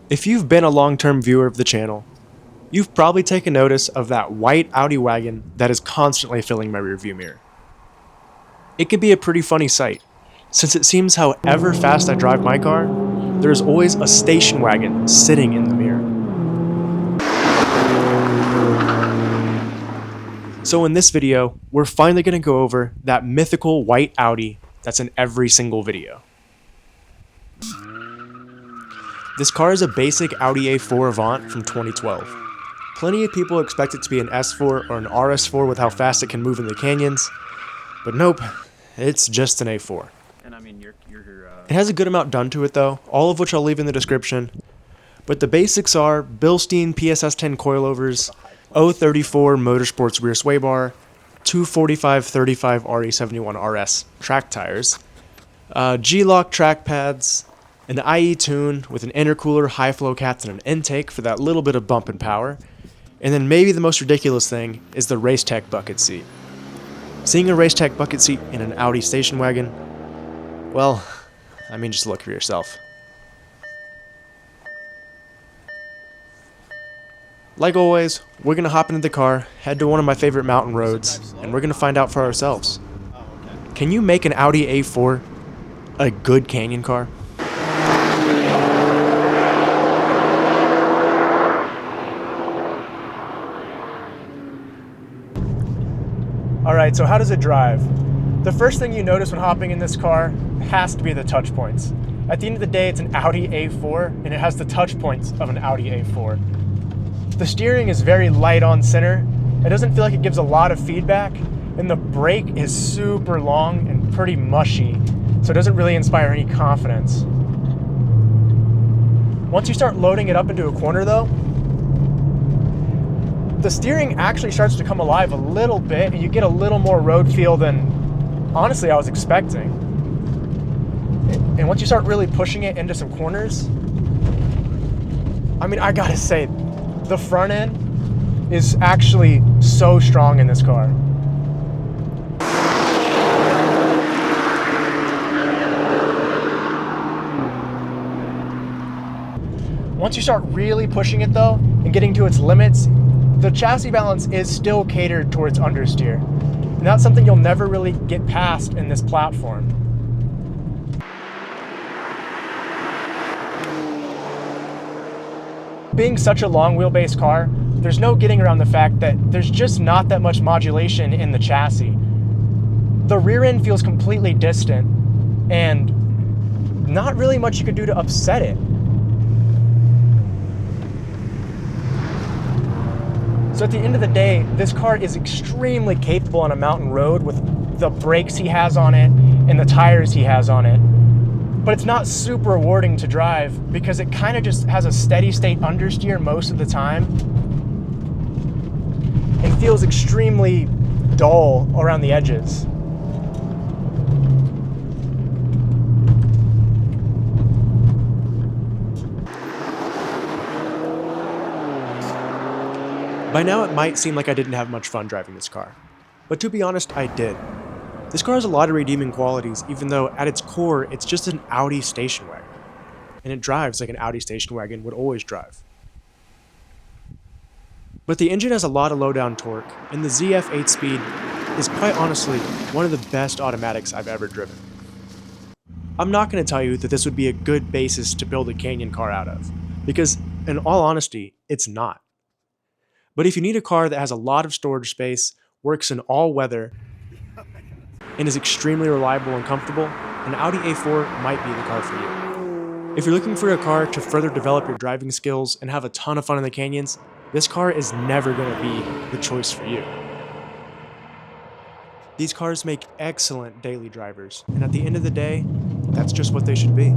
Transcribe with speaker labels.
Speaker 1: If you've been a long-term viewer of the channel, you've probably taken notice of that white Audi wagon that is constantly filling my rearview mirror. It could be a pretty funny sight, since it seems however fast I drive my car, there is always a station wagon sitting in the mirror. So in this video, we're finally going to go over that mythical white Audi that's in every single video. This car is a basic Audi A4 Avant from 2012. Plenty of people expect it to be an S4 or an RS4 with how fast it can move in the canyons, but nope, it's just an A4.
Speaker 2: And I mean,
Speaker 1: It has a good amount done to it though, all of which I'll leave in the description. But the basics are Bilstein PSS10 coilovers, 034 Motorsports rear sway bar, 245/35 RE71RS track tires, G-Lock track pads, an IE tune with an intercooler, high flow caps, and an intake for that little bit of bump and power. And then maybe the most ridiculous thing is the Racetech bucket seat. Seeing a Racetech bucket seat in an Audi station wagon, well, I mean, just look for yourself. Like always, we're gonna hop into the car, head to one of my favorite mountain roads, and we're gonna find out for ourselves. Can you make an Audi A4 a good canyon car? Alright, so how does it drive? The first thing you notice when hopping in this car has to be the touch points. At the end of the day, it's an Audi A4, and it has the touch points of an Audi A4. The steering is very light on center. It doesn't feel like it gives a lot of feedback, and the brake is super long and pretty mushy, so it doesn't really inspire any confidence. Once you start loading it up into a corner though, the steering actually starts to come alive a little bit, and you get a little more road feel than honestly I was expecting. And once you start really pushing it into some corners, I mean, I gotta say, the front end is actually so strong in this car. Once you start really pushing it though, and getting to its limits, the chassis balance is still catered towards understeer. And that's something you'll never really get past in this platform. Being such a long wheelbase car, there's no getting around the fact that there's just not that much modulation in the chassis. The rear end feels completely distant, and not really much you could do to upset it. So at the end of the day, this car is extremely capable on a mountain road with the brakes he has on it and the tires he has on it. But it's not super rewarding to drive because it kind of just has a steady state understeer most of the time and feels extremely dull around the edges. By now it might seem like I didn't have much fun driving this car, but to be honest, I did. This car has a lot of redeeming qualities, even though at its core, it's just an Audi station wagon. And it drives like an Audi station wagon would always drive. But the engine has a lot of low-down torque, and the ZF 8-speed is quite honestly one of the best automatics I've ever driven. I'm not going to tell you that this would be a good basis to build a canyon car out of, because in all honesty, it's not. But if you need a car that has a lot of storage space, works in all weather, and is extremely reliable and comfortable, an Audi A4 might be the car for you. If you're looking for a car to further develop your driving skills and have a ton of fun in the canyons, this car is never going to be the choice for you. These cars make excellent daily drivers, and at the end of the day, that's just what they should be.